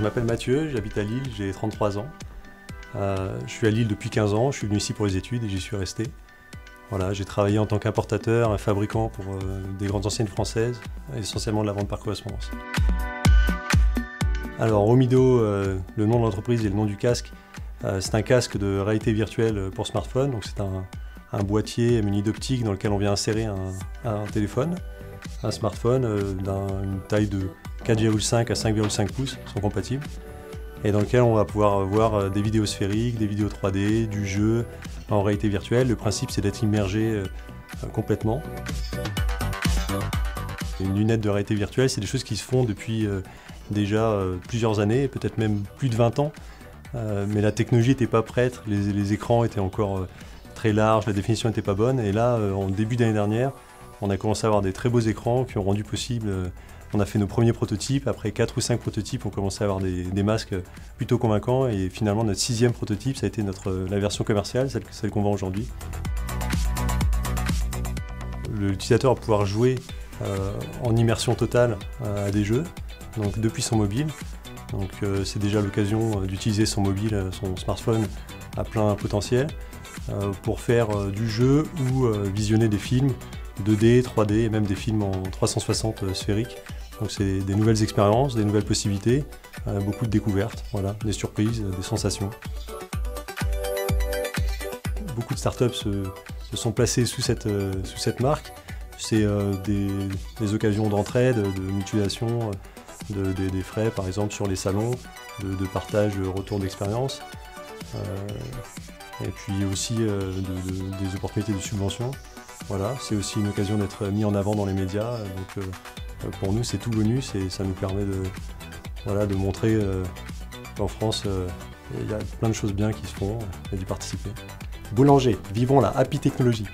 m'appelle Mathieu, j'habite à Lille, j'ai 33 ans. Je suis à Lille depuis 15 ans, je suis venu ici pour les études et j'y suis resté. Voilà, j'ai travaillé en tant qu'importateur, un fabricant pour des grandes enseignes françaises, essentiellement de la vente par correspondance. Alors Omido, le nom de l'entreprise et le nom du casque, c'est un casque de réalité virtuelle pour smartphone. Donc c'est un boîtier muni d'optique dans lequel on vient insérer un téléphone, un smartphone d'une taille de 4,5 à 5,5 pouces, sont compatibles, et dans lequel on va pouvoir voir des vidéos sphériques, des vidéos 3D, du jeu en réalité virtuelle. Le principe, c'est d'être immergé complètement. Une lunette de réalité virtuelle, c'est des choses qui se font depuis déjà plusieurs années, peut-être même plus de 20 ans, mais la technologie n'était pas prête, les écrans étaient encore très larges, la définition n'était pas bonne, et là, en début d'année dernière, on a commencé à avoir des très beaux écrans qui ont rendu possible. On a fait nos premiers prototypes, après 4 ou 5 prototypes, on commençait à avoir des masques plutôt convaincants, et finalement notre 6e prototype, ça a été la version commerciale, celle qu'on vend aujourd'hui. L'utilisateur va pouvoir jouer en immersion totale à des jeux, donc depuis son mobile. Donc c'est déjà l'occasion d'utiliser son mobile, son smartphone à plein potentiel, pour faire du jeu ou visionner des films 2D, 3D et même des films en 360 sphériques. Donc c'est des nouvelles expériences, des nouvelles possibilités, beaucoup de découvertes, voilà, des surprises, des sensations. Beaucoup de startups se sont placées sous cette marque. C'est des occasions d'entraide, de mutualisation, des frais par exemple sur les salons, de partage, retour d'expérience. Et puis aussi des opportunités de subvention. Voilà, c'est aussi une occasion d'être mis en avant dans les médias. Donc pour nous, c'est tout bonus et ça nous permet de montrer qu'en France, il y a plein de choses bien qui se font et d'y participer. Boulanger, vivons la happy technologie.